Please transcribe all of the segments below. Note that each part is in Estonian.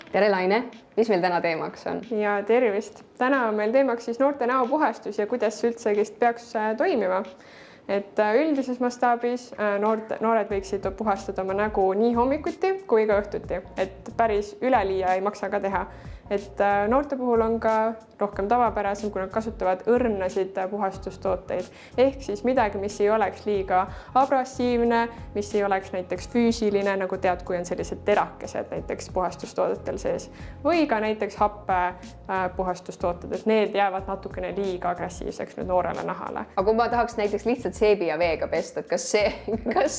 Tere Laine, mis meil täna teemaks on? Ja tervist! Täna on meil teemaks siis noorte näopuhastus ja kuidas see üldse peaks toimima. Et üldises mastaabis noored võiksid puhastada oma nägu nii hommikuti kui ka õhtuti, et päris üleliia ei maksa ka teha. Et noorte puhul on ka rohkem tavapärasem, kui nad kasutavad õrnasid puhastustooteid. Ehk siis midagi, mis ei oleks liiga abrasiivne, mis ei oleks näiteks füüsiline, nagu tead, kui on sellised terakesed näiteks puhastustoodetel sees. Või ka näiteks happe puhastustooted, et need jäävad natukene liiga agressiivseks nüüd noorele nahale. Aga kui ma tahaks näiteks lihtsalt seebi ja veega pesta, et kas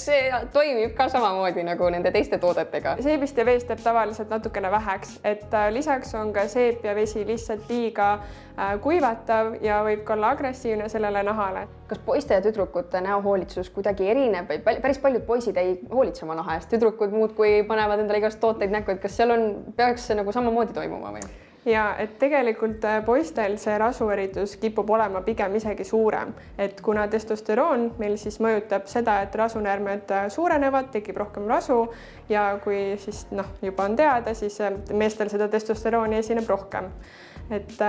see toimib ka samamoodi nagu nende teiste toodetega? Seebist ja veest teeb tavaliselt natukene väheks, et lisaks on ka seep ja vesi lihtsalt liiga kuivatav ja võib ka olla agressiivne sellele nahale. Kas poiste ja tüdrukute näohoolitsus kuidagi erineb? Päris paljud poisid ei hoolitse oma naha eest, tüdrukud muud kui panevad endale igast tooteid näkku, et kas seal peaks see nagu samamoodi toimuma või? Ja et tegelikult poistel see rasueritus kipub olema pigem isegi suurem, et kuna testosteroon meil siis mõjutab seda, et rasunäärmed suurenevad, tekib rohkem rasu ja kui siis juba on teada, siis meestel seda testosterooni esineb rohkem. Et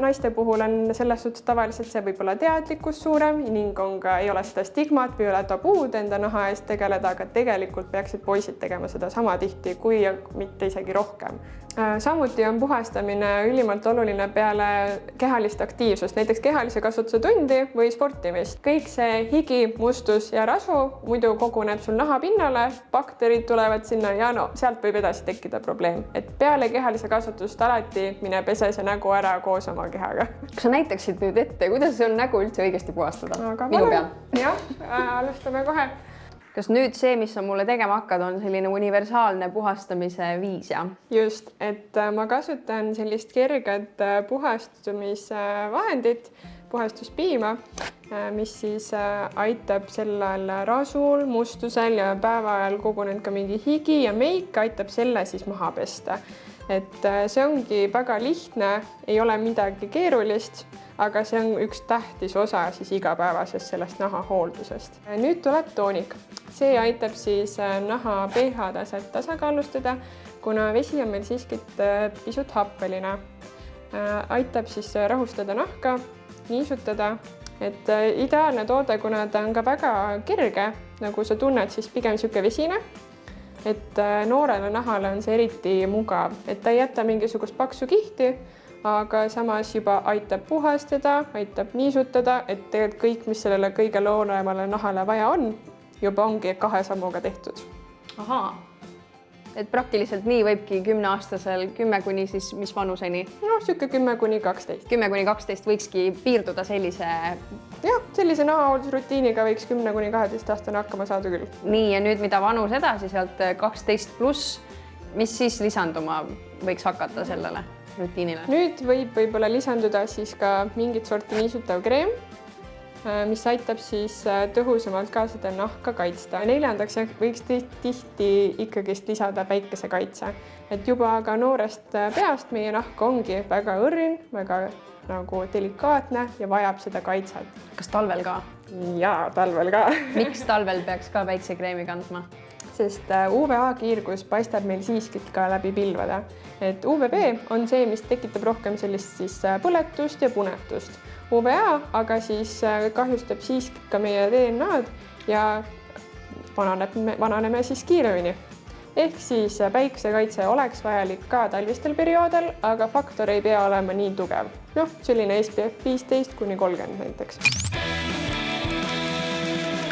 naiste puhul on selles suhtes tavaliselt see võib olla teadlikkus suurem ning ei ole seda stigmat või ei ole tabuud enda naha eest tegeleda, aga tegelikult peaksid poisid tegema seda sama tihti, kui mitte isegi rohkem. Samuti on puhastamine ülimalt oluline peale kehalist aktiivsust, näiteks kehalise kasvatuse tundi või sportimist. Kõik see higi, mustus ja rasu muidu koguneb sul naha pinnale, bakterid tulevad sinna ja sealt võib edasi tekkida probleem. Et peale kehalise kasvatust alati mine pese see nägu ära koos oma kehaga. Kas sa näitaksid nüüd ette, kuidas on nägu üldse õigesti puhastada? Minu peal? Jah, alustame kohe. Kas nüüd see, mis sa mulle tegema hakkad, on selline universaalne puhastamise viis, jah? Just, et ma kasutan sellist kerget puhastumisvahendit, puhastuspiima, mis siis aitab sellel rasul, mustusel ja päeva ajal kogunenud ka mingi higi ja meik aitab selle siis maha pesta. Et see ongi väga lihtne, ei ole midagi keerulist, aga see on üks tähtis osa siis igapäevasest sellest naha hooldusest. Nüüd tuleb toonik. See aitab siis naha pH-taset tasakaalustada, kuna vesi on meil siiski pisut happeline. Aitab siis rahustada nahka, niisutada, et ideaalne toode, kuna ta on ka väga kerge, nagu sa tunned, siis pigem siuke vesine. Et noorele nahale on see eriti mugav, et ta ei jäta mingisugust paksu kihti, aga samas juba aitab puhastada, aitab niisutada, et tegelikult kõik, mis sellele kõige loonemale nahale vaja on, juba ongi 2 sammuga tehtud. Ahaa. Et praktiliselt nii võibki 10-aastasel 10 kuni siis mis vanuseni? Siuke 10 kuni 12. 10 kuni 12 võikski piirduda sellise... Jah, sellise nahahooldusrutiiniga võiks 10 kuni 12 aastane hakkama saada küll. Nii, ja nüüd mida vanus edasi, sealt 12 pluss, mis siis lisanduma võiks hakata sellele rutiinile? Nüüd võib-olla lisanduda siis ka mingit sorti niisutav kreem, mis aitab siis tõhusamalt ka seda nahka kaitsta. 4. võiks tihti ikkagist lisada päikesekaitse. Et juba ka noorest peast meie nahk ongi väga õrn, väga nagu delikaatne ja vajab seda kaitset. Kas talvel ka? Jaa, talvel ka. Miks talvel peaks ka päiksekreemi kandma? Sest UVA-kiirgus paistab meil siiski ka läbi pilvede. Et UVB on see, mis tekitab rohkem sellist siis põletust ja punetust. UVA aga siis kahjustab siiski ka meie DNA-d ja vananeme siis kiiremini. Ehk siis päikesekaitse oleks vajalik ka talvistel perioodel, aga faktor ei pea olema nii tugev. Selline SPF 15 kuni 30 näiteks.